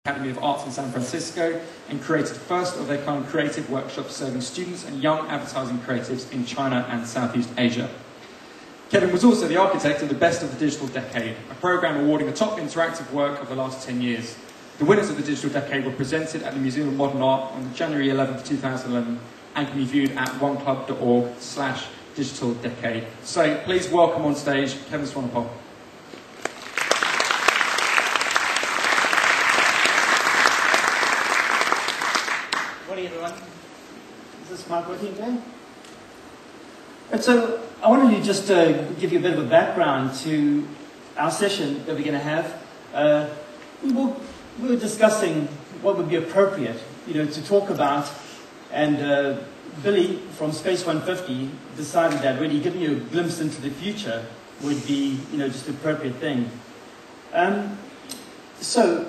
Academy of Arts in San Francisco and created the first of their kind creative workshops serving students and young advertising creatives in China and Southeast Asia. Kevin was also the architect of the Best of the Digital Decade, a program awarding the top interactive work of the last 10 years. The winners of the Digital Decade were presented at the Museum of Modern Art on January 11th, 2011, and can be viewed at oneclub.org/digital decade. So please welcome on stage Kevin Swanepoel. Morning everyone. Is this mic working today? And so I wanted to just give you a bit of a background to our session that we're going to have. We were discussing what would be appropriate, to talk about, and Billy from Space 150 decided that really giving you a glimpse into the future would be, just the appropriate thing. So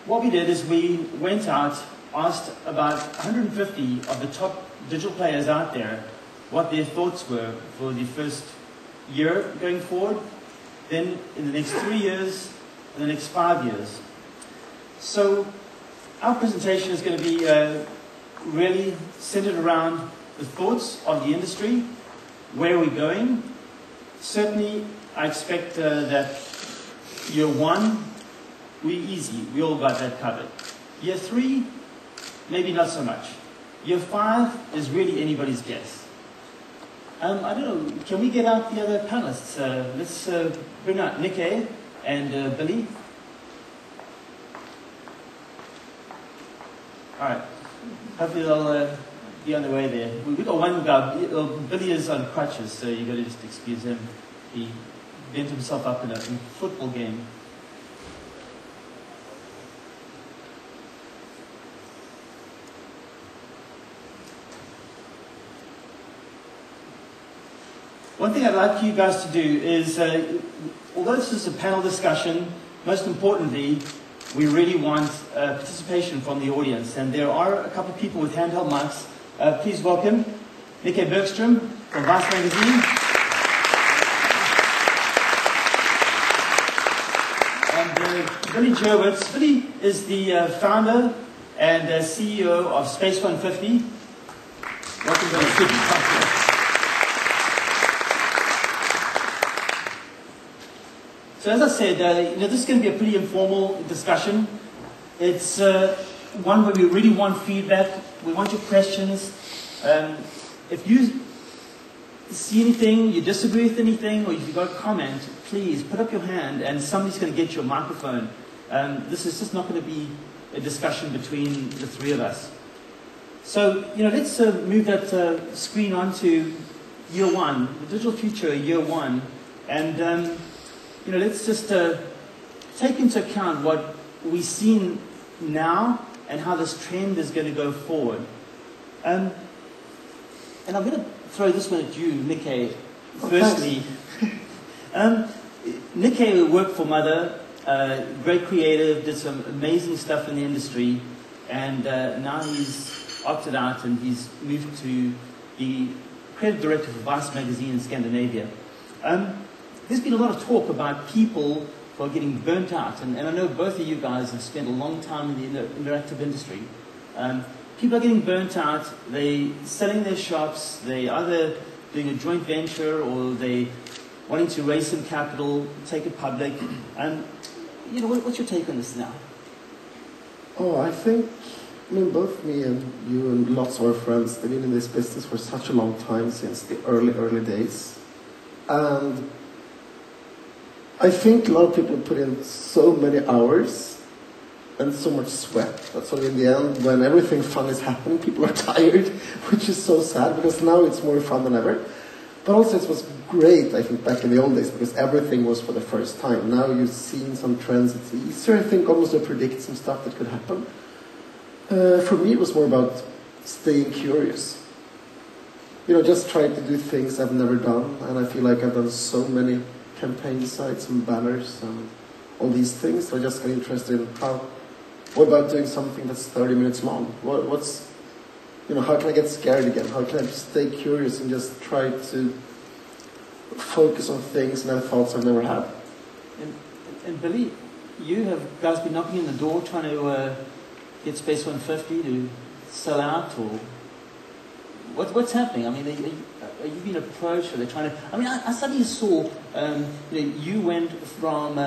what we did is we went out, asked about 150 of the top digital players out there what their thoughts were for the first year going forward, then in the next 3 years, and the next 5 years. So our presentation is going to be really centered around the thoughts of the industry, where we're going. Certainly, I expect that year 1, we're easy. We all got that covered. Year 3, maybe not so much. Year 5 is really anybody's guess. I don't know, can we get out the other panelists? Let's bring out Nicke and Billy. All right. Hopefully they'll be on the way there. We've got one guy. Billy is on crutches, so you've got to just excuse him. He bent himself up in a football game. One thing I'd like you guys to do is, although this is a panel discussion, most importantly, we really want participation from the audience. And there are a couple of people with handheld mics. Please welcome Nicke Bergström from Vice Magazine. And Billy Jurewicz. Billy is the founder and CEO of Space 150. Welcome, Billy. So as I said, this is going to be a pretty informal discussion. It's one where we really want feedback. We want your questions. If you see anything, you disagree with anything, or if you've got a comment, please put up your hand and somebody's going to get you a microphone. This is just not going to be a discussion between the three of us. So, let's move that screen on to year 1, the digital future, year 1. And let's just take into account what we've seen now and how this trend is going to go forward. And I'm going to throw this one at you, Nicke, firstly. Nicke worked for Mother, great creative, did some amazing stuff in the industry, and now he's opted out and he's moved to be creative director for Vice Magazine in Scandinavia. There's been a lot of talk about people who are getting burnt out, and I know both of you guys have spent a long time in the interactive industry. People are getting burnt out, they're selling their shops, they either doing a joint venture or they wanting to raise some capital, take it public. What's your take on this now? Oh, I think, both me and you and lots of our friends, they've been in this business for such a long time, since the early days. And I think a lot of people put in so many hours and so much sweat that sort of in the end, when everything fun is happening, people are tired, which is so sad, because now it's more fun than ever. But also it was great, I think, back in the old days, because everything was for the first time. Now you've seen some trends. It's easier, I think, almost to predict some stuff that could happen. For me, it was more about staying curious. Just trying to do things I've never done, and I feel like I've done so many campaign sites and banners and all these things. So I just got interested in what about doing something that's 30 minutes long? How can I get scared again? How can I just stay curious and just try to focus on things and have thoughts I've never had? And Billy, you have guys been knocking on the door trying to get Space 150 to sell out, or what's happening? I mean, are you being approached? Are they trying to? I mean, I suddenly saw you went from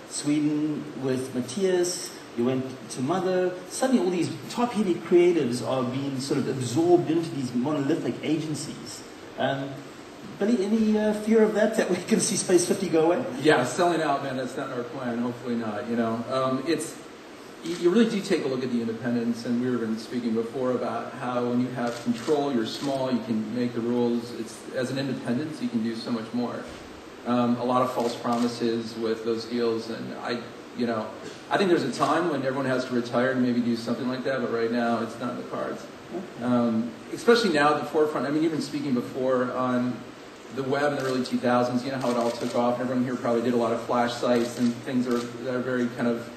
Sweden with Matthias. You went to Mother. Suddenly, all these top-heavy creatives are being sort of absorbed into these monolithic agencies. Billy, any fear of that we can see Space 50 go away? Yeah, selling out, man, that's not our plan. Hopefully not, you know. You really do take a look at the independents, and we were speaking before about how when you have control, you're small, you can make the rules. As an independent, you can do so much more. A lot of false promises with those deals, and I think there's a time when everyone has to retire and maybe do something like that, but right now it's not in the cards. Especially now at the forefront. I mean, you've been speaking before on the web in the early 2000s, you know how it all took off. Everyone here probably did a lot of flash sites and things that are very kind of,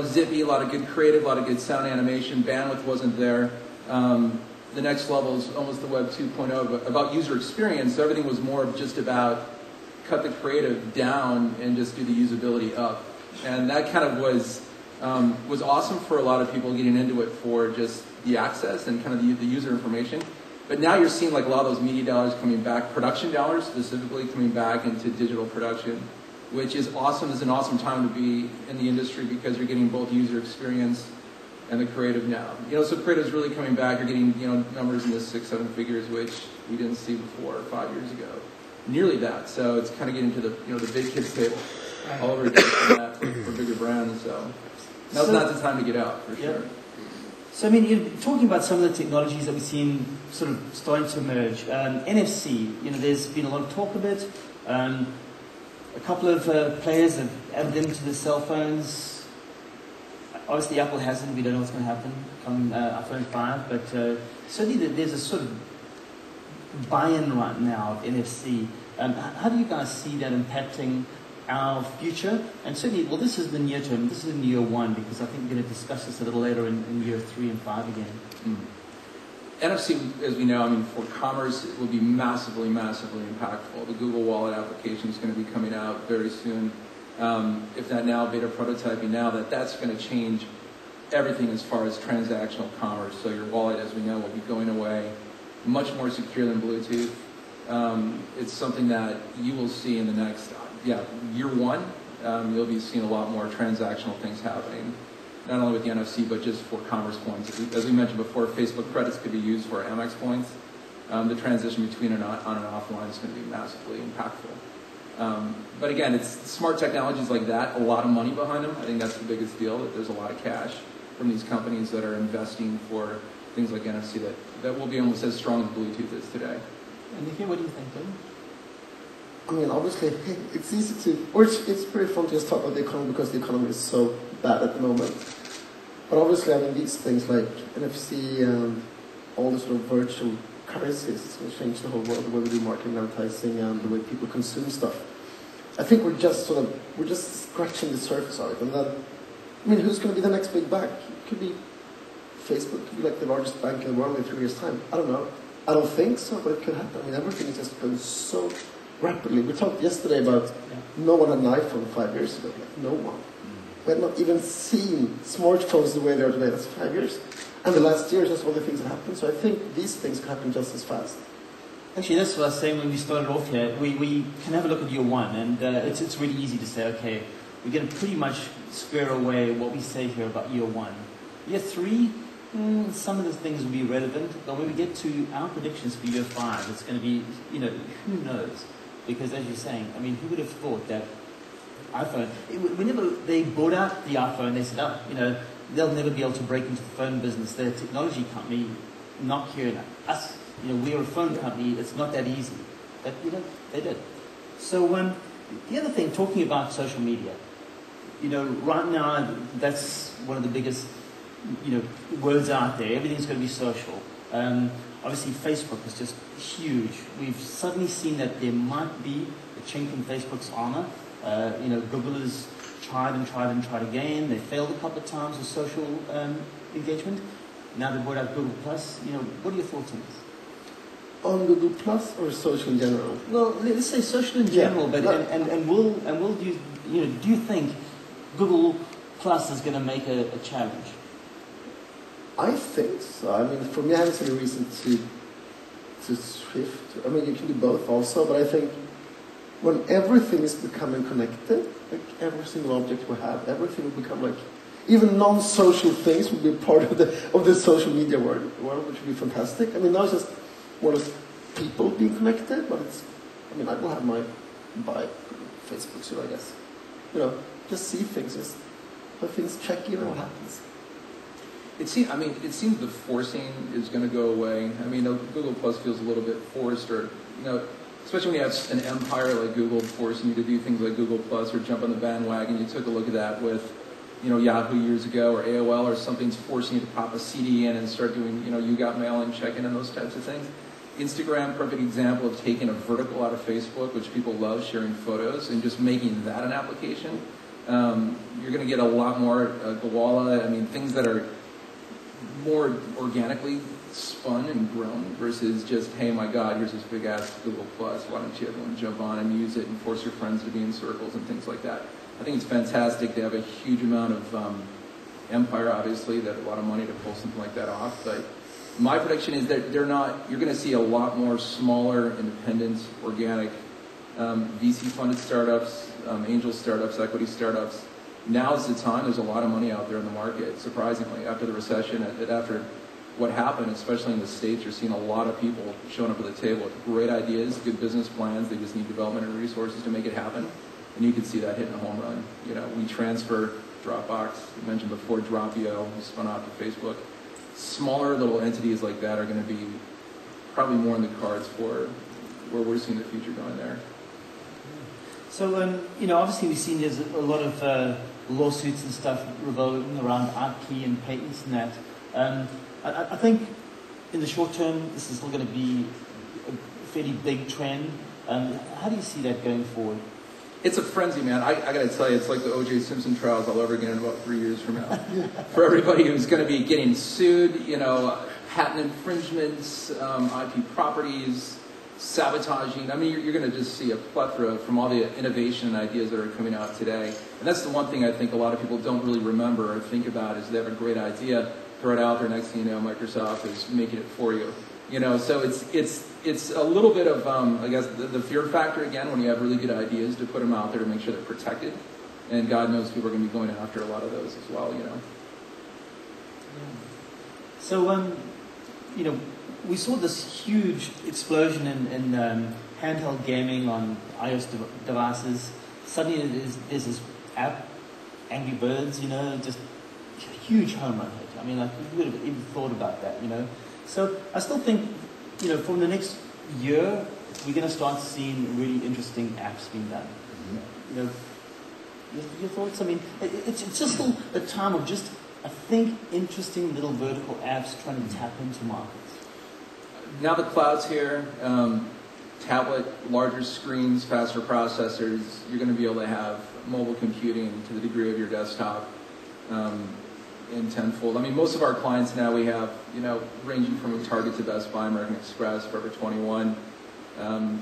zippy, a lot of good creative, a lot of good sound animation. Bandwidth wasn't there. The next level is almost the web 2.0, about user experience. So everything was more just about cut the creative down and just do the usability up. And that kind of was awesome for a lot of people getting into it for just the access and kind of the user information. But now you're seeing like a lot of those media dollars coming back, production dollars specifically coming back into digital production, which is awesome. It's an awesome time to be in the industry because you're getting both user experience and the creative now. So creative's really coming back. You're getting, numbers in the 6-7 figures, which we didn't see before 5 years ago. Nearly that. So it's kind of getting to the, the big kids table all over again for bigger brands. So now's not the time to get out, for sure. So, I mean, you're talking about some of the technologies that we've seen sort of starting to emerge. NFC, there's been a lot of talk of it. A couple of players have added them to the cell phones. Obviously, Apple hasn't. We don't know what's going to happen come iPhone 5. But certainly there's a sort of buy-in right now of NFC. How do you guys see that impacting our future? And certainly, well, this is the near term. This is in year 1, because I think we're going to discuss this a little later in year 3 and 5 again. NFC, as we know, I mean, for commerce, it will be massively, massively impactful. The Google Wallet application is going to be coming out very soon. If not now, beta prototyping now, that's going to change everything as far as transactional commerce. So your wallet, as we know, will be going away, much more secure than Bluetooth. It's something that you will see in the next year 1, you'll be seeing a lot more transactional things happening, not only with the NFC, but just for commerce points. As we mentioned before, Facebook credits could be used for Amex points. The transition between on and offline is going to be massively impactful. But again, it's smart technologies like that, a lot of money behind them. I think that's the biggest deal, that there's a lot of cash from these companies that are investing for things like NFC that will be almost as strong as Bluetooth is today. And Nicke, what do you think, Tim? I mean, obviously, it's easy to, or it's pretty fun to just talk about the economy because the economy is so bad at the moment. But obviously, I mean, these things like NFC and all the sort of virtual currencies will change the whole world, the way we do marketing, advertising, and the way people consume stuff. I think we're just scratching the surface of it. And then, I mean, who's going to be the next big bank? It could be Facebook, could be like the largest bank in the world in 3 years' time. I don't know. I don't think so, but it could happen. I mean, everything is just going so rapidly. We talked yesterday about no one had an iPhone 5 years ago. Like, no one. We had not even seen smartphones the way they are today. That's 5 years. And the last year is just all the things that happened. So I think these things can happen just as fast. Actually, that's what I was saying when we started off here. We can have a look at year 1, and it's really easy to say, okay, we're going to pretty much square away what we say here about year 1. Year 3, some of the things will be relevant, but when we get to our predictions for year 5, it's going to be, who knows? Because as you're saying, I mean, who would have thought that iPhone, whenever they bought out the iPhone, they said, they'll never be able to break into the phone business. They're a technology company, Nokia and us, we're a phone company, it's not that easy. But, they did. So the other thing, talking about social media, right now, that's one of the biggest, words out there. Everything's going to be social. Obviously, Facebook is just huge. We've suddenly seen that there might be a chink in Facebook's armor. Google has tried and tried and tried again. They failed a couple of times with social engagement. Now they brought out Google Plus. What are your thoughts on this? On Google Plus or social in general? Well, let's say social in general. But and will do you think Google Plus is going to make a challenge? I think so. I mean, for me, I haven't seen a reason to shift. I mean, you can do both also, but I think when everything is becoming connected, like every single object we have, everything will become like, even non-social things will be part of the social media world, which would be fantastic. I mean, now it's just more or less people being connected, but it's, I mean, I will have my Facebook soon, I guess. You know, just see things, just let things check in and what happens. It seems the forcing is going to go away. I mean, Google Plus feels a little bit forced, or, you know, especially when you have an empire like Google forcing you to do things like Google Plus or jump on the bandwagon. You took a look at that with, you know, Yahoo years ago, or AOL, or something's forcing you to pop a CD in and start doing, you know, you got mail and check-in and those types of things. Instagram, perfect example of taking a vertical out of Facebook, which people love, sharing photos, and just making that an application. You're going to get a lot more Gowalla, I mean, things that are more organically spun and grown versus just, hey, my God, here's this big ass Google Plus. Why don't you everyone jump on and use it and force your friends to be in circles and things like that. I think it's fantastic. They have a huge amount of empire, obviously, that a lot of money to pull something like that off. But my prediction is that they're not. You're going to see a lot more smaller, independent, organic, VC-funded startups, angel startups, equity startups. Now's the time. There's a lot of money out there in the market. Surprisingly, after the recession, after what happened, especially in the States, you're seeing a lot of people showing up at the table with great ideas, good business plans. They just need development and resources to make it happen. And you can see that hitting a home run. You know, WeTransfer, Dropbox, you mentioned before, Dropio, who spun off to Facebook. Smaller little entities like that are going to be probably more in the cards for where we're seeing the future going there. So, you know, obviously we've seen there's a lot of lawsuits and stuff revolving around IP and patents and that. I think in the short term, this is still going to be a fairly big trend. How do you see that going forward? It's a frenzy, man. I got to tell you, it's like the O.J. Simpson trials all over again in about 3 years from now. For everybody who's going to be getting sued, you know, patent infringements, IP properties, sabotaging. I mean, you're going to just see a plethora from all the innovation and ideas that are coming out today. And that's the one thing I think a lot of people don't really remember or think about is they have a great idea, throw it out there, next thing you know, Microsoft is making it for you. You know, so it's a little bit of, I guess, the fear factor again when you have really good ideas to put them out there to make sure they're protected. And God knows people are going to be going after a lot of those as well, you know. So, you know, we saw this huge explosion in handheld gaming on iOS devices. Suddenly there's this app, Angry Birds, you know, just a huge home run hit. I mean, like, who would have even thought about that, you know? So I still think, you know, from the next year, we're going to start seeing really interesting apps being done. Mm-hmm. You know, your thoughts? I mean, it's just still a time of just, I think, interesting little vertical apps trying to tap into markets. Now the cloud's here, tablet, larger screens, faster processors, you're going to be able to have mobile computing to the degree of your desktop. In tenfold. I mean, most of our clients now we have, you know, ranging from Target to Best Buy, American Express, Forever 21,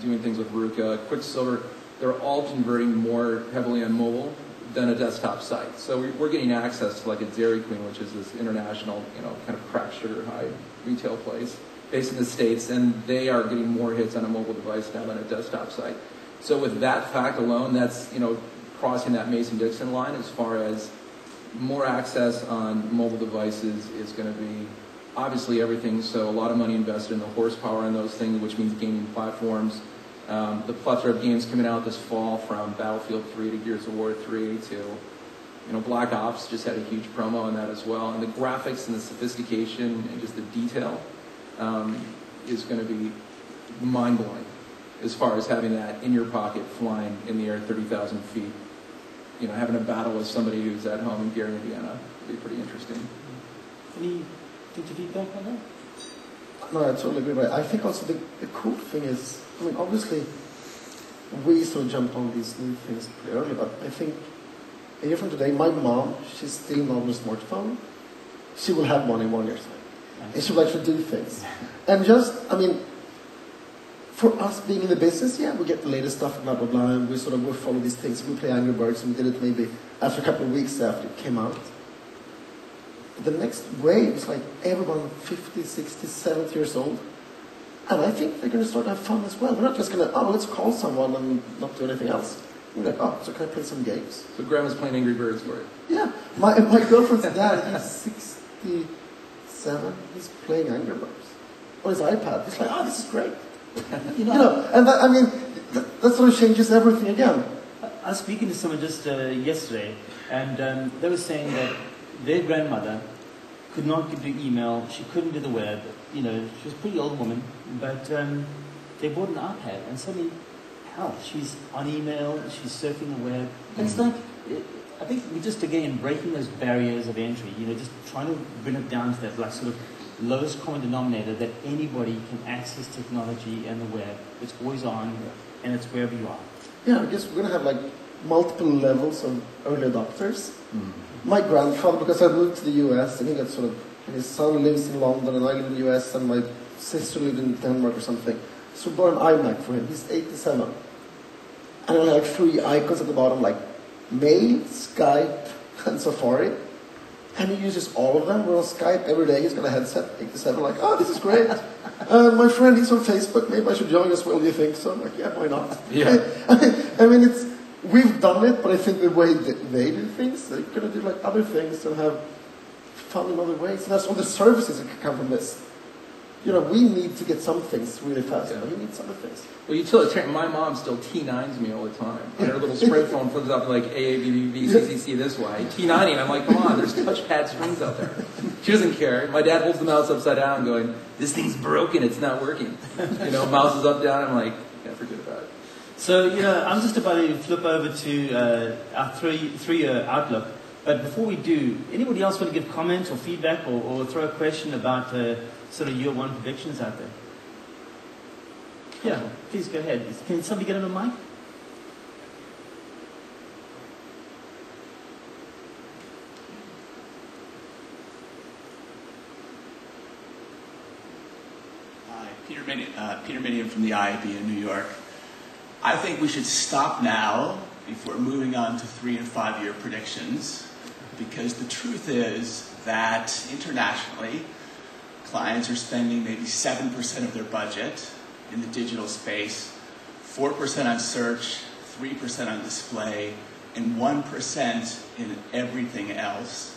doing things with Ruka, Quicksilver. They're all converting more heavily on mobile than a desktop site. So we're getting access to like a Dairy Queen, which is this international, you know, kind of craft sugar high retail place based in the States, and they are getting more hits on a mobile device now than a desktop site. So with that fact alone, that's, you know, crossing that Mason-Dixon line as far as more access on mobile devices is going to be obviously everything. So a lot of money invested in the horsepower in those things, which means gaming platforms. The plethora of games coming out this fall, from Battlefield 3 to Gears of War 3 to, you know, Black Ops just had a huge promo on that as well. And the graphics and the sophistication and just the detail is going to be mind-blowing as far as having that in your pocket, flying in the air 30,000 feet. You know, having a battle with somebody who's at home in Gary, Indiana would be pretty interesting. Anything to feedback on that? No, I totally agree. But I think also the cool thing is, I mean, obviously, we sort of jumped on these new things pretty early, but I think a year from today, my mom, she's still not on a smartphone. She will have one in 1 year's time. And she will actually do things. And just, I mean, for us being in the business, yeah, we get the latest stuff, blah, blah, blah, and we follow these things. We play Angry Birds, and we did it maybe after a couple of weeks after it came out. The next wave is like everyone 50, 60, 70 years old. And I think they're going to start to have fun as well. We're not just going to, let's call someone and not do anything else. We're like, so can I play some games? So grandma's playing Angry Birds for you? Yeah. My girlfriend's dad, he's 67. He's playing Angry Birds on his iPad. He's like, this is great. And that sort of changes everything again. I was speaking to someone just yesterday, and they were saying that their grandmother could not do email, she couldn't do the web, she was a pretty old woman, but they bought an iPad, and suddenly, she's on email, she's surfing the web. It's like, I think we're just again breaking those barriers of entry, just trying to bring it down to that sort of lowest common denominator that anybody can access technology and the web. It's always on, and it's wherever you are. Yeah, I guess we're going to have multiple levels of early adopters. My grandfather, because I moved to the US, and he got his son lives in London, and I live in the US, and my sister lived in Denmark or something. So we bought an iMac for him. He's 87. And I had 3 icons at the bottom, like Mail, Skype, and Safari. And he uses all of them. We're on Skype every day. He's got a headset, 87, this is great. My friend, he's on Facebook. Maybe I should join as well, do you think? So I'm like, yeah, why not? Yeah. We've done it, but I think the way that they do things, they're going to do other things and have fun in other ways. And that's all the services that can come from this. We need to get some things really fast, but we need some other things. Well, utilitarian. My mom still T9s me all the time. And her little Sprint phone flips up like AABBBCCC this way. T90, and I'm like, come on, there's touchpad screens out there. She doesn't care. My dad holds the mouse upside down going, this thing's broken, it's not working. Mouse is up, down, I'm like, yeah, forget about it. So, I'm just about to flip over to our three-year outlook. But before we do, anybody else want to give comments or feedback or throw a question about sort of year one predictions out there? Yeah, please go ahead. Can somebody get on the mic? Hi, Peter Minion from the IAB in New York. I think we should stop now before moving on to 3- and 5-year predictions, because the truth is that internationally, clients are spending maybe 7% of their budget in the digital space, 4% on search, 3% on display, and 1% in everything else.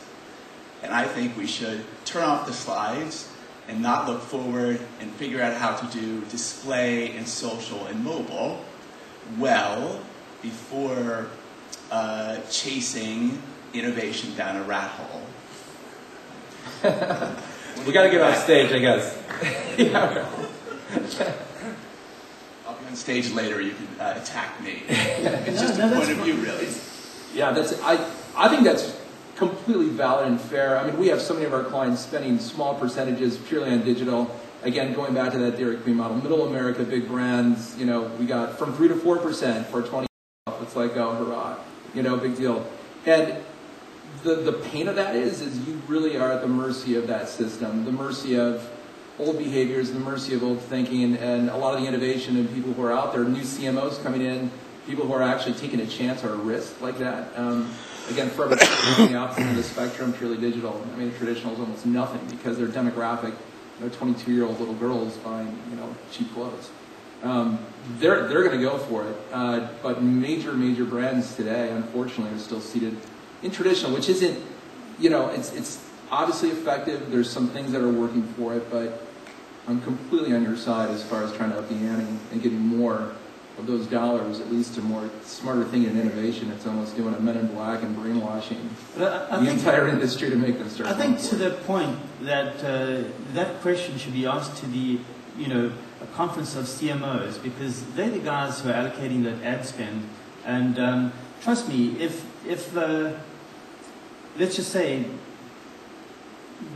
And I think we should turn off the slides and not look forward and figure out how to do display and social and mobile well before chasing innovation down a rat hole. We got to get off stage, I guess. Yeah. I'll be on stage later. You can attack me. It's just a point of view, really. Yeah, I think that's completely valid and fair. I mean, we have so many of our clients spending small percentages purely on digital. Again, going back to that Dairy Queen model, middle America, big brands. We got from 3 to 4% for 20. It's like, oh, hurrah, big deal. And the pain of that is you really are at the mercy of that system, the mercy of old behaviors, the mercy of old thinking, and a lot of the innovation and people who are out there, new CMOs coming in, people who are actually taking a chance or a risk like that. Again, for on the opposite of the spectrum, purely digital. I mean, traditional is almost nothing because their demographic, 22-year-old little girls buying, cheap clothes. They're going to go for it. But major brands today, unfortunately, are still seated in traditional, which isn't, it's obviously effective. There's some things that are working for it, but I'm completely on your side as far as trying to up the ante and getting more of those dollars, at least to more smarter thinking and innovation. It's almost doing a Men in Black and brainwashing the entire industry to make them start. I think to the point that that question should be asked to the, a conference of CMOs, because they're the guys who are allocating that ad spend. And trust me, if let's just say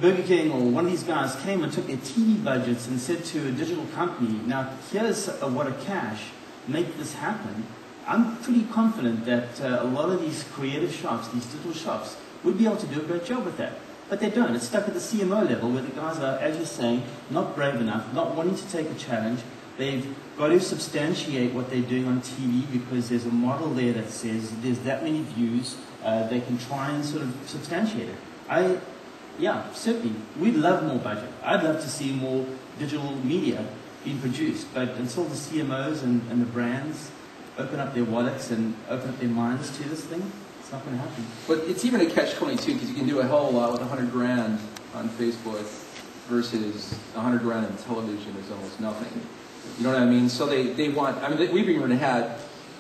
Burger King or one of these guys came and took their TV budgets and said to a digital company, now here's a wad of cash, make this happen, I'm pretty confident that a lot of these creative shops, these digital shops, would be able to do a great job with that. But they don't. It's stuck at the CMO level where the guys are, as you're saying, not brave enough, not wanting to take a challenge, They've got to substantiate what they're doing on TV because there's a model there that says there's that many views. They can try and sort of substantiate it. Yeah, certainly. We'd love more budget. I'd love to see more digital media being produced. But until the CMOs and the brands open up their wallets and open up their minds to this thing, it's not going to happen. But it's even a catch-22 because you can do a hell of a lot with 100 grand on Facebook versus 100 grand on television is almost nothing. You know what I mean? So they want, I mean, we've even had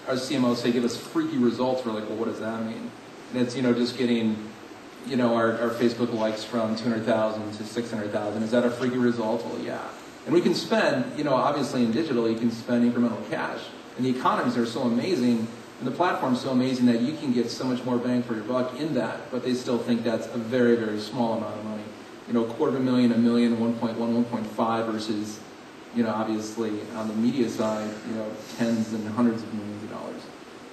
our CMO say, give us freaky results. We're like, well, what does that mean? And it's, just getting, our Facebook likes from 200,000 to 600,000. Is that a freaky result? Well, yeah. And we can spend, obviously in digital, you can spend incremental cash. And the economies are so amazing, and the platform's so amazing that you can get so much more bang for your buck in that, but they still think that's a very, very small amount of money. $250,000, $1 million, 1.1, 1.5 versus, obviously on the media side, tens and hundreds of millions of dollars.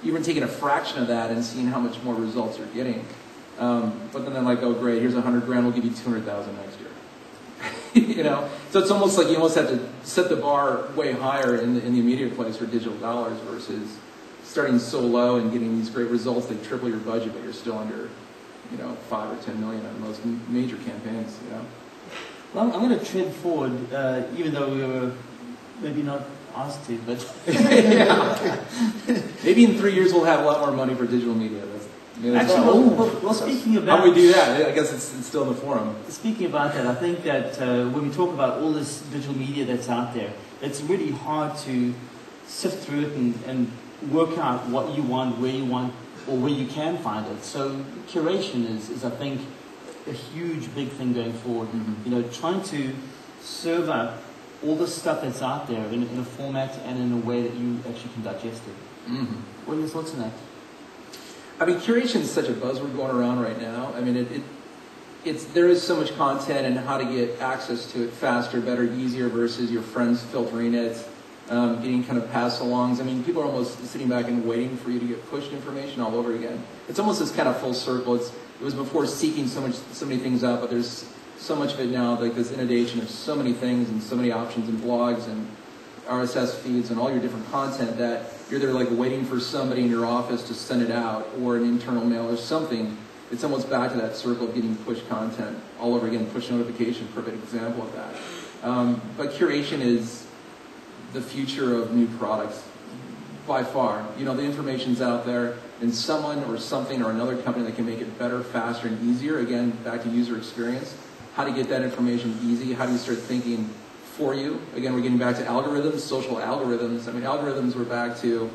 Even taking a fraction of that and seeing how much more results you're getting. But then they're like, oh great, here's 100 grand, we'll give you 200,000 next year. So it's almost like you almost have to set the bar way higher in the immediate place for digital dollars versus starting so low and getting these great results that triple your budget, but you're still under, 5 or 10 million on most major campaigns, Well, I'm going to trend forward, even though we were maybe not asked to, but... Maybe in 3 years we'll have a lot more money for digital media. Actually, well, speaking about... How do we do that? I guess it's still in the forum. Speaking about that, I think that when we talk about all this digital media that's out there, it's really hard to sift through it and work out what you want, where you want, or where you can find it. So curation is I think, a huge, big thing going forward. Mm-hmm. Trying to serve up all the stuff that's out there in a format and in a way that you actually can digest it. Mm-hmm. What are your thoughts on that? I mean, curation is such a buzzword going around right now. I mean, there is so much content and how to get access to it faster, better, easier versus your friends filtering it, getting kind of pass-alongs. I mean, people are almost sitting back and waiting for you to get pushed information all over again. It's almost this kind of full circle. It was before seeking so many things out, but there's so much of it now, like this inundation of so many things and so many options and blogs and RSS feeds and all your different content that you're there like waiting for somebody in your office to send it out or an internal mail or something. It's almost back to that circle of getting push content all over again, push notification, perfect example of that. But curation is the future of new products by far. The information's out there and someone or something or another company that can make it better, faster, and easier. Again, back to user experience. How to get that information easy. How do you start thinking for you? Again, we're getting back to algorithms, social algorithms. I mean, algorithms were back to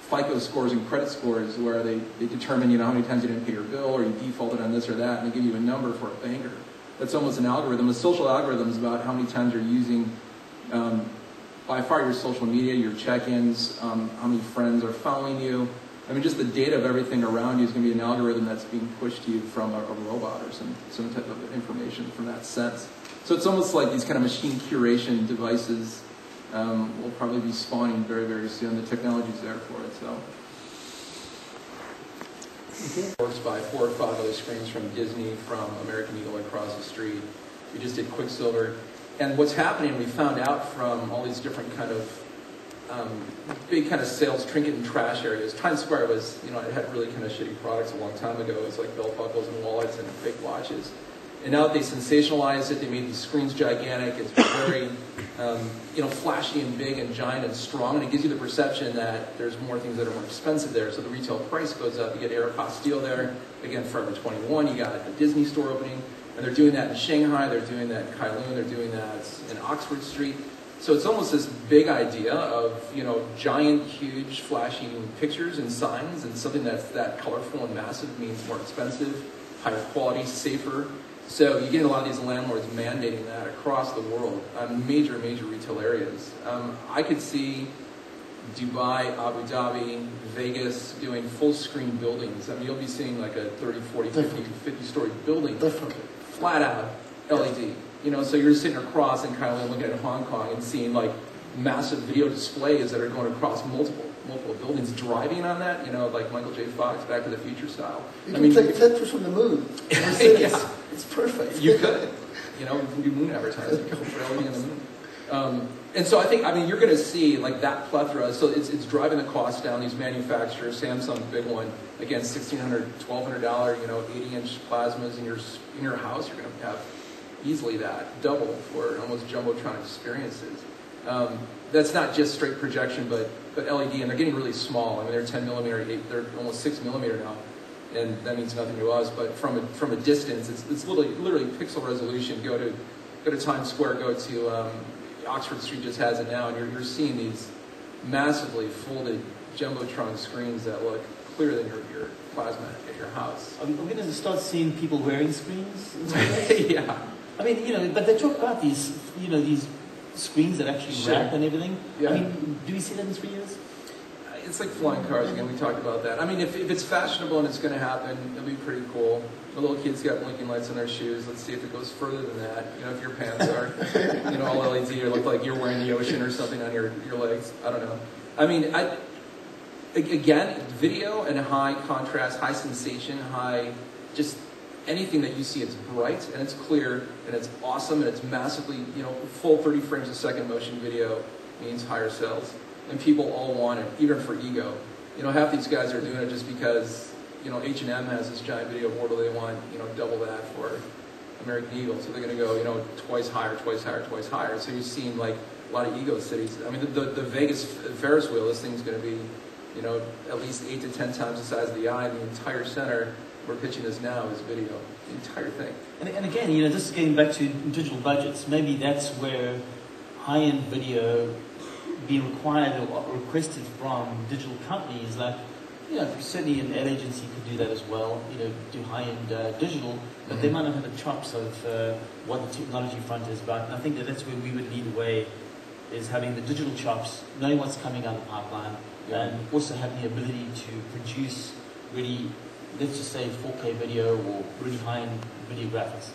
FICO scores and credit scores where they determine, how many times you didn't pay your bill or you defaulted on this or that, and they give you a number for a banker. That's almost an algorithm. A social algorithm is about how many times you're using, by far, your social media, your check-ins, how many friends are following you. I mean, just the data of everything around you is going to be an algorithm that's being pushed to you from a robot or some type of information from that sense. So it's almost like these kind of machine curation devices will probably be spawning very, very soon. The technology's there for it, so. Works by 4 or 5 other screens from Disney, from American Eagle across the street. We just did Quicksilver. And what's happening, we found out from all these different kind of big kind of sales trinket and trash areas. Times Square was, it had really kind of shitty products a long time ago. It was like belt buckles and wallets and fake watches. And now that they sensationalized it, they made these screens gigantic. It's very, flashy and big and giant and strong, and it gives you the perception that there's more things that are more expensive there. So the retail price goes up. You get Aeropostale there. Again, Forever 21. You got a Disney store opening, and they're doing that in Shanghai. They're doing that in Kowloon. They're doing that in Oxford Street. So it's almost this big idea of, giant, huge, flashing pictures and signs, and something that's that colorful and massive means more expensive, higher quality, safer. So you get a lot of these landlords mandating that across the world on major, major retail areas. I could see Dubai, Abu Dhabi, Vegas doing full screen buildings. I mean, you'll be seeing like a 30, 40, 50 story building. Definitely. Flat out LED. So you're sitting across in Kowloon looking at Hong Kong and seeing like massive video displays that are going across multiple buildings, driving on that, like Michael J. Fox, Back to the Future style. You can take pictures from the moon. Yeah. It's perfect. You could. You can do moon advertising for LED on the moon. And so I think, I mean, you're going to see like that plethora. So it's driving the cost down. These manufacturers, Samsung's big one, again, $1,600, $1,200, 80-inch plasmas in your house. You're going to have easily that double for almost jumbotron experiences. That's not just straight projection, but LED, and they're getting really small. I mean, they're 10 millimeter, they're almost 6 millimeter now, and that means nothing to us. But from a distance, it's literally pixel resolution. Go to Times Square, go to Oxford Street just has it now, and you're seeing these massively folded jumbotron screens that look clearer than your plasma at your house. Are we going to start seeing people wearing screens? Yeah. I mean, but they talk about these, these screens that actually wrap and everything. Yeah. I mean, do we see that in 3 years? It's like flying cars again. We talked about that. I mean, if it's fashionable and it's going to happen, it'll be pretty cool. The little kids got blinking lights on their shoes. Let's see if it goes further than that. If your pants are, all LED or look like you're wearing the ocean or something on your legs. I don't know. I mean, again, video and high contrast, high sensation, high, just anything that you see, it's bright and it's clear and it's awesome and it's massively, full 30 frames a second motion video means higher sales. And people all want it, even for ego. Half these guys are doing it just because, H&M has this giant video board where they want, double that for American Eagle. So they're going to go, twice higher, twice higher, twice higher. So you've seen like a lot of ego cities. I mean, the Vegas Ferris wheel, this thing's going to be, at least 8 to 10 times the size of the eye. And the entire center we're pitching this now is video, the entire thing. And again, just getting back to digital budgets, maybe that's where high-end video being required or requested from digital companies like, certainly an ad agency could do that as well, do high-end digital, but they might not have the chops of what the technology front is about. And I think that's where we would lead the way, is having the digital chops, knowing what's coming down the pipeline, and also having the ability to produce really, let's just say 4K video or really high-end video graphics.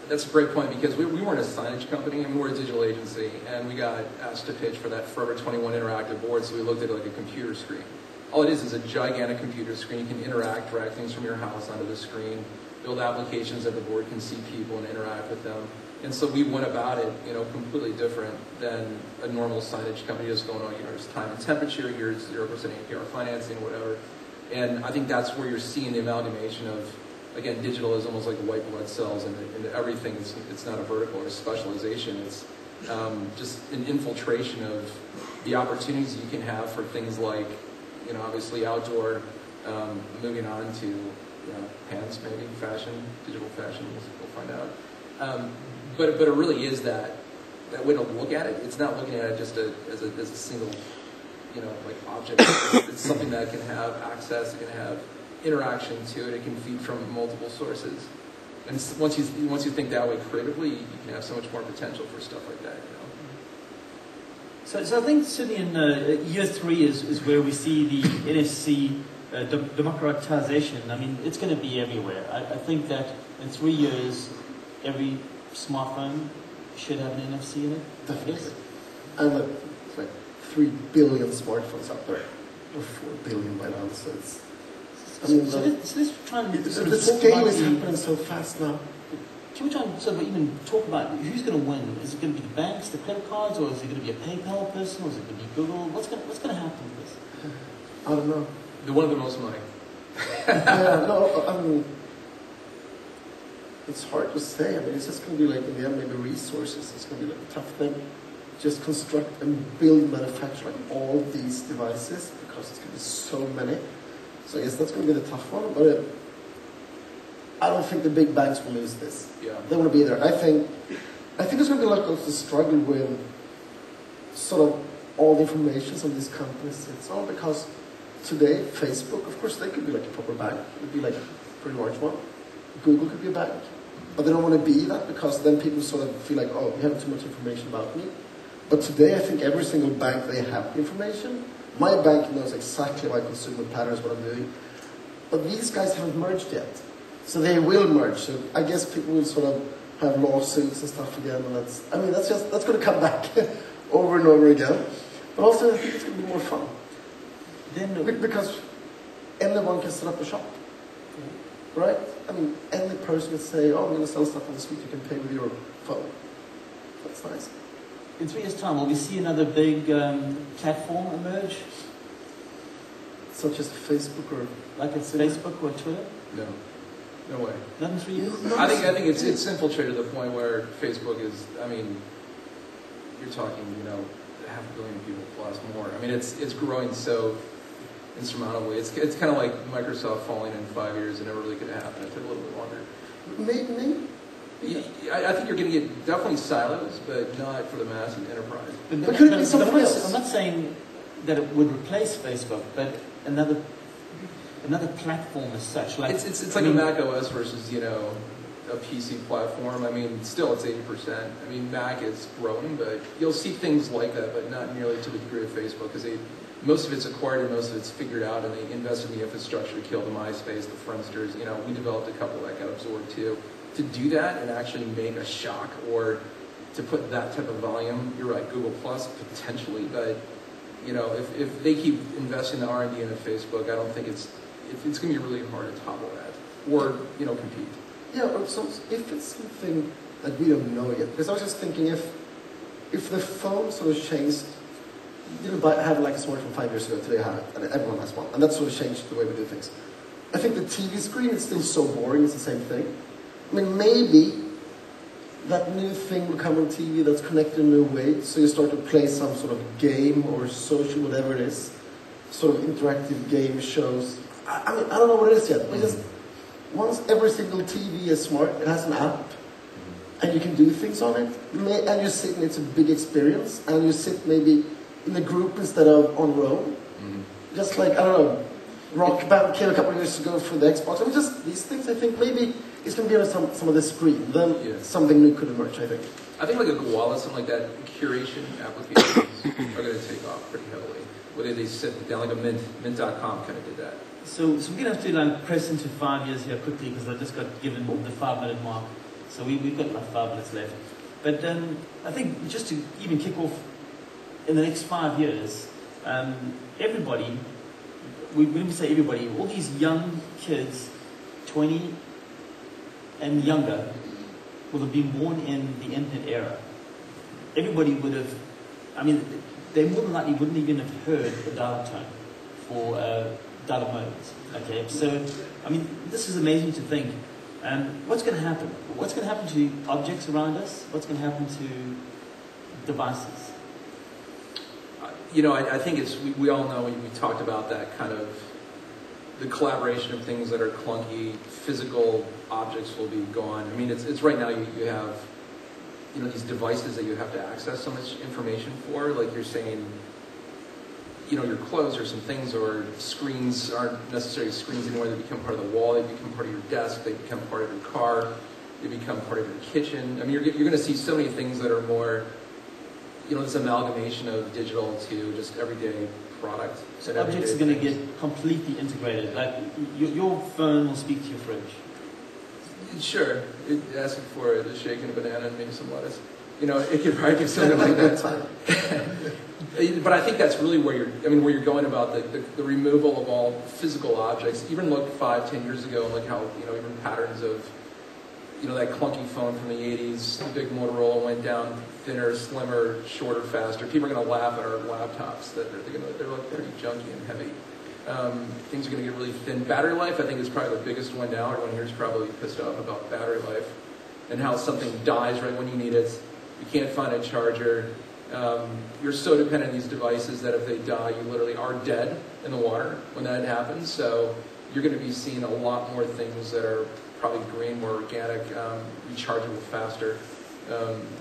That's a great point, because we weren't a signage company, and we were a digital agency, and we got asked to pitch for that Forever 21 interactive board, so we looked at it like a computer screen. All it is a gigantic computer screen. You can interact, drag things from your house onto the screen, build applications that the board can see people and interact with them. And so we went about it, completely different than a normal signage company just going, here's time and temperature, here's 0% APR financing, whatever. And I think that's where you're seeing the amalgamation of, again, digital is almost like white blood cells, and everything. It's not a vertical or a specialization. It's just an infiltration of the opportunities you can have for things like, obviously outdoor, moving on to, pants, maybe fashion, digital fashion. We'll find out. But it really is that way to look at it. It's not looking at it just as a single, like object. It's something that can have access. It can have interaction to it. It can feed from multiple sources. And once you think that way creatively, you can have so much more potential for stuff like that. So I think certainly in year 3 is where we see the NFC democratization. I mean, it's going to be everywhere. I think that in 3 years, every smartphone should have an NFC in it. Definitely. And it's like 3 billion smartphones out there, or 4 billion by now. So it's. Let's try and the scale is happening so fast now. Can we try and sort of even talk about who's going to win? Is it going to be the banks, the credit cards, or is it going to be a PayPal person, or is it going to be Google? What's going to happen with this? I don't know. The one with the most money. I mean, it's hard to say. I mean, it's just going to be like, in the end, maybe resources. It's going to be like a tough thing. Just construct and build, manufacture like all these devices, because it's going to be so many. So I guess that's going to be the tough one. But I don't think the big banks will lose this. Yeah. They want to be there. I think there's going to be a lot of struggle with sort of all the information on these companies. It's all because today, Facebook, of course, they could be like a proper bank. It would be like a pretty large one. Google could be a bank. But they don't want to be that, because then people sort of feel like, oh, you have too much information about me. But today, I think every single bank, they have information. My bank knows exactly my consumer patterns, what I'm doing. But these guys haven't merged yet. So they will merge. So I guess people will sort of have lawsuits and stuff again. And that's going to come back over and over again. But also, I think it's going to be more fun. Because anyone can set up a shop. Right? I mean, any person can say, oh, I'm going to sell stuff on the street. You can pay with your phone. That's nice. in 3 years' time, will we see another big platform emerge? Such as Facebook or... Like it's Facebook or Twitter? No. No way. Not in 3 years? I think it's infiltrated to the point where Facebook is, I mean, you're talking, 500 million people plus more. I mean, it's growing so insurmountably. It's kind of like Microsoft falling in 5 years. It never really could happen. It took a little bit longer. Maybe. I think you're going to get definitely silos, but not for the mass enterprise. But could it be something else? I'm not saying that it would replace Facebook, but another platform as such. Like it's like a Mac OS versus a PC platform. I mean, still it's 80%. I mean, Mac is growing, but you'll see things like that, but not nearly to the degree of Facebook, because most of it's acquired and most of it's figured out, and they invested in the infrastructure to kill the MySpace, the Friendsters. We developed a couple that got absorbed too. To do that and actually make a shock, or to put that type of volume, you're right, Google Plus potentially, but if they keep investing the R&D into Facebook, I don't think it's going to be really hard to topple that or compete. Yeah, so if it's something that we don't know yet, because I was just thinking if the phone sort of changed, you didn't have like a smartphone 5 years ago, today I have it, and everyone has one, and that sort of changed the way we do things. I think the TV screen is still so boring, it's the same thing. I mean, maybe that new thing will come on TV that's connected in a new way, so you start to play some sort of game or social, whatever it is, sort of interactive game shows. I mean, I don't know what it is yet, but just once every single TV is smart, it has an app, and you can do things on it, and you sit, and it's a big experience, and you sit maybe in a group instead of on your own. Just like, I don't know, Rock Band came a couple of years ago for the Xbox. I mean, just these things, I think maybe it's going to be on some of the screen. Then something new could emerge, I think. I think like a Koala, something like that, curation applications are going to take off pretty heavily. Whether they sit down like a mint.com kind of did that. So we're going to have to press into 5 years here quickly, because I just got given the 5-minute mark. So we've got like 5 minutes left. But I think just to even kick off, in the next 5 years, everybody, when we say everybody, all these young kids, 20 and younger, will have been born in the internet era. Everybody would have, they more than likely wouldn't even have heard the dial tone for dial-up modems. Okay, so, this is amazing to think. What's going to happen? What's going to happen to objects around us? What's going to happen to devices? I think we all know, we talked about that kind of, the collaboration of things that are clunky, physical objects will be gone. I mean, it's right now you have, these devices that you have to access so much information for, like you're saying, your clothes or some things, or screens aren't necessarily screens anymore. They become part of the wall, they become part of your desk, they become part of your car, they become part of your kitchen. I mean, you're going to see so many things that are more, this amalgamation of digital to just everyday product. Objects are going to get completely integrated. Like your phone will speak to your fridge. Sure. Asking for a shake and a banana and maybe some lettuce. It could probably do something like that. But I think that's really where you're going about the removal of all physical objects. Even look 5-10 years ago and look how, even patterns of, that clunky phone from the 80s, the big Motorola went down thinner, slimmer, shorter, faster. People are going to laugh at our laptops that they're like pretty junky and heavy. Things are going to get really thin. Battery life, I think, is probably the biggest one now. Everyone here is probably pissed off about battery life and how something dies right when you need it. You can't find a charger. You're so dependent on these devices that if they die, you literally are dead in the water when that happens. So you're going to be seeing a lot more things that are probably green, more organic, rechargeable faster.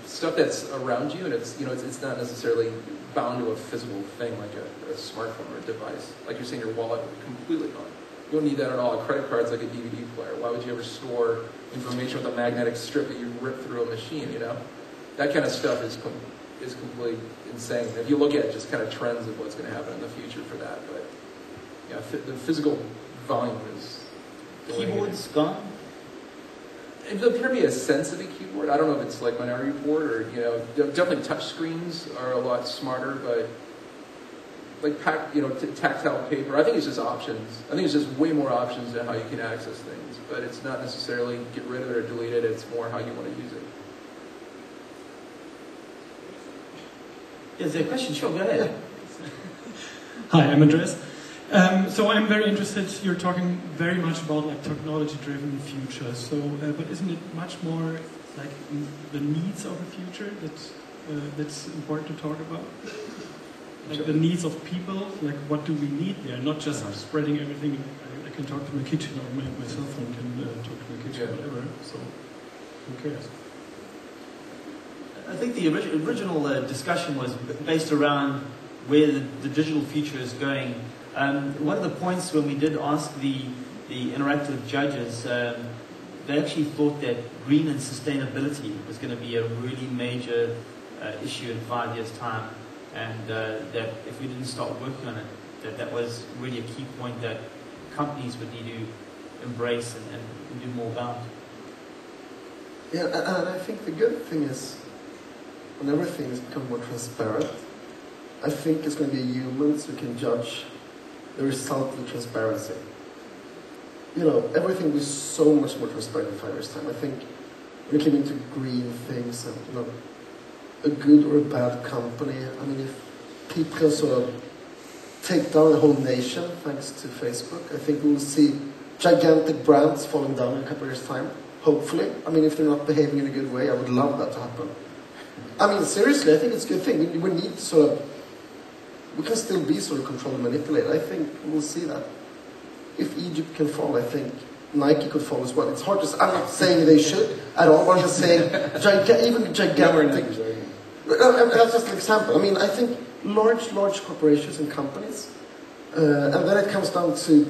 Stuff that's around you, and it's not necessarily bound to a physical thing like a smartphone or a device. Like you're saying, your wallet completely gone. You don't need that at all. A credit card's like a DVD player. Why would you ever store information with a magnetic strip that you rip through a machine? That kind of stuff is completely insane. If you look at just kind of trends of what's going to happen in the future for that, but the physical volume is. Keyboards gone. There'll probably be a sense of a keyboard. I don't know if it's like Minority Report or, definitely touch screens are a lot smarter, but like, tactile paper, I think it's just options. I think it's just way more options than how you can access things, but it's not necessarily get rid of it or delete it. It's more how you want to use it. Is there a question? Sure, go ahead. Hi, I'm Andreas. So I'm very interested, you're talking very much about like technology-driven future, so, but isn't it much more like the needs of the future that's important to talk about? Like the needs of people, like what do we need there, not just spreading everything. I can talk to my kitchen, or my cell phone can talk to my kitchen, whatever, so who cares? I think the original discussion was based around where the digital future is going. One of the points when we did ask the interactive judges, they actually thought that green and sustainability was going to be a really major issue in 5 years' time, and that if we didn't start working on it, that was really a key point that companies would need to embrace and do more about. Yeah, and I think the good thing is, when everything has become more transparent, I think it's going to be humans who can judge the result of the transparency. You know, everything will be so much more transparent in 5 years' time. I think when it came into green things and, you know, a good or a bad company, I mean, if people can sort of take down a whole nation thanks to Facebook, I think we will see gigantic brands falling down in a couple of years' time, hopefully. I mean, if they're not behaving in a good way, I would love that to happen. I mean, seriously, I think it's a good thing. We need to sort of, we can still be sort of controlled and manipulated. I think we'll see that. If Egypt can fall, I think Nike could fall as well. It's hard to say. I'm not saying they should at all, but I'm just saying, even gigantic. That's just an example. I mean, I think large corporations and companies, and then it comes down to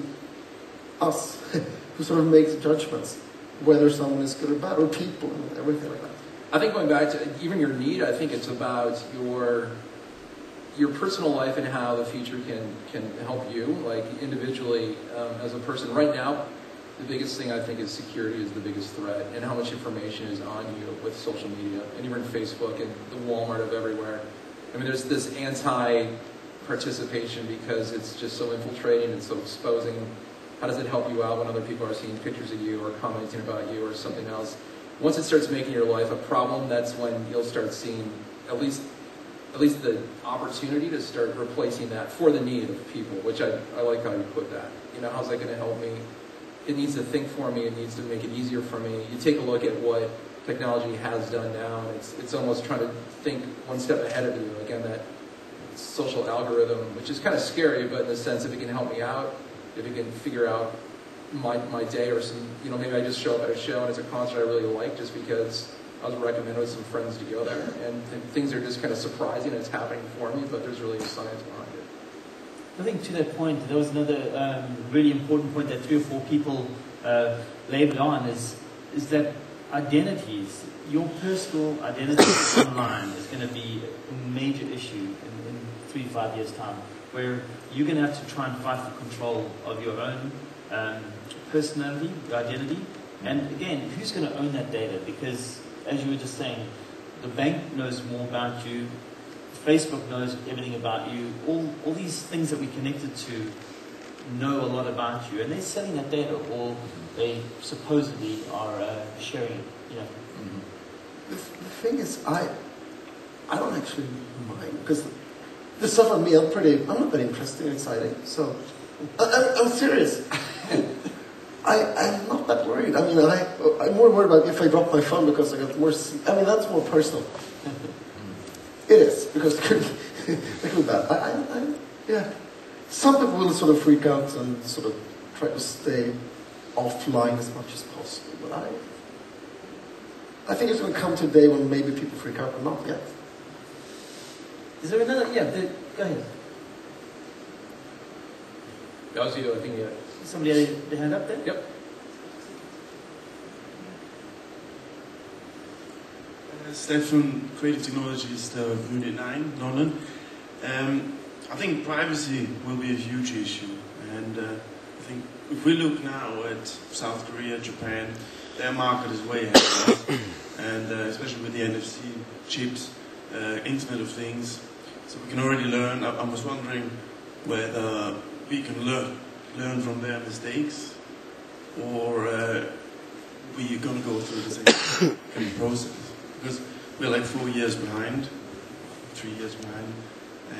us, who sort of makes judgments, whether someone is good or bad, or people, and everything like that. I think going back to even your need, I think it's about your personal life and how the future can help you, like individually as a person. Right now, the biggest thing I think is security is the biggest threat, and how much information is on you with social media, and even Facebook and the Walmart of everywhere. I mean, there's this anti-participation because it's just so infiltrating and so exposing. How does it help you out when other people are seeing pictures of you or commenting about you or something else? Once it starts making your life a problem, that's when you'll start seeing at least the opportunity to start replacing that for the need of people, which I like how you put that. You know, how's that going to help me? It needs to think for me. It needs to make it easier for me. You take a look at what technology has done now, and it's almost trying to think one step ahead of you. Again, that social algorithm, which is kind of scary, but in the sense if it can help me out, if it can figure out my day or some, you know, maybe I just show up at a show and it's a concert I really like just because I was recommended with some friends to go there, and things are just kind of surprising and it's happening for me, but there's really science behind it. I think to that point, there was another really important point that 3 or 4 people labored on is that identities, your personal identity online is going to be a major issue in 3 to 5 years' time, where you're going to have to try and fight for control of your own personality, your identity. And again, who's going to own that data? Because, as you were just saying, the bank knows more about you, Facebook knows everything about you, all these things that we're connected to know a lot about you, and they're selling that data, or they supposedly are sharing it, you know. Mm-hmm. The thing is, I don't actually mind, because the stuff on me, I'm not that interesting and exciting, so I'm serious. I'm not that worried. I mean, I'm more worried about if I drop my phone because I got more. I mean, that's more personal. It is, because it could be bad. Yeah. Some people will sort of freak out and sort of try to stay offline as much as possible, but I think it's going to come to a day when maybe people freak out, but not yet. Is there another? Yeah, go ahead. That was you, I think, yeah. Somebody had their hand up there? Yep. Steph from Creative Technologies, Unit 9, London. I think privacy will be a huge issue, and I think if we look now at South Korea, Japan, their market is way ahead of us, and especially with the NFC chips, Internet of Things, so we can already learn. I was wondering whether we can learn from their mistakes, or we're going to go through the same process. Because we're like 4 years behind, 3 years behind.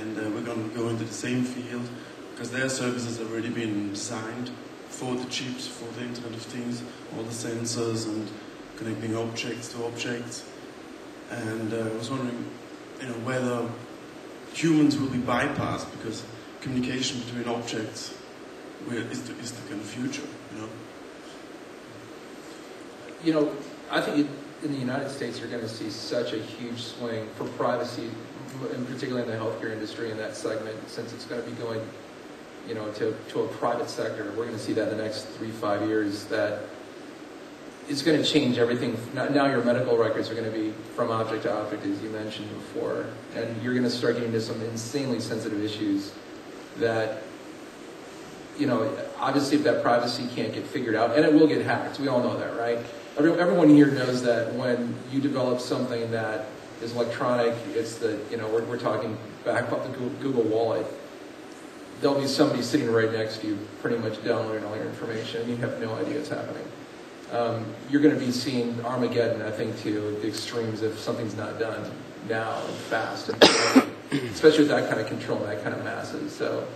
And we're going to go into the same field because their services have already been designed for the chips, for the Internet of Things, all the sensors and connecting objects to objects. And I was wondering, whether humans will be bypassed because communication between objects is the kind of future, I think in the United States you're going to see such a huge swing for privacy, and particularly in the healthcare industry in that segment, since it's going to be going, to a private sector. We're going to see that in the next 3-5 years. That it's going to change everything. Now your medical records are going to be from object to object, as you mentioned before, and you're going to start getting into some insanely sensitive issues that, obviously if that privacy can't get figured out, and it will get hacked, we all know that, right? Everyone here knows that when you develop something that is electronic, it's the, we're talking back up the Google Wallet, there'll be somebody sitting right next to you pretty much downloading all your information, and you have no idea what's happening. You're going to be seeing Armageddon, I think, to the extremes if something's not done now and fast, and especially with that kind of control and that kind of masses. So,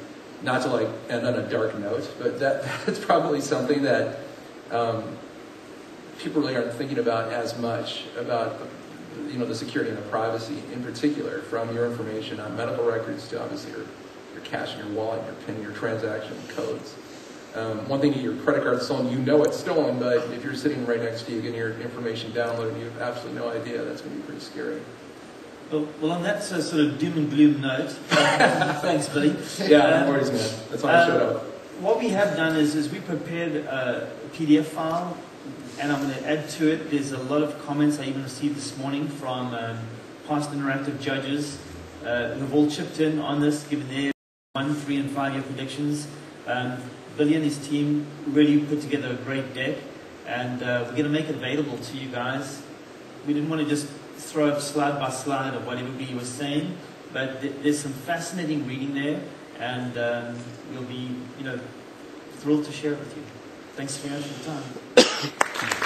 not to end on a dark note, but that's probably something that people really aren't thinking about as much, about the security and the privacy in particular, from your information on medical records to obviously your cash in your wallet, your PIN, your transaction codes. One thing, your credit card's stolen, it's stolen, but if you're sitting right next to you getting your information downloaded and you have absolutely no idea, that's going to be pretty scary. Well, on that sort of doom and gloom note, thanks, Billy. Yeah, no worries, man. That's why I showed up. What we have done is we prepared a PDF file, and I'm going to add to it. There's a lot of comments I even received this morning from past interactive judges who have all chipped in on this, given their 1, 3, and 5 year predictions. Billy and his team really put together a great deck, and we're going to make it available to you guys. We didn't want to just throw up slide by slide of what everybody was saying, but there's some fascinating reading there, and we'll be, thrilled to share it with you. Thanks very much for your time.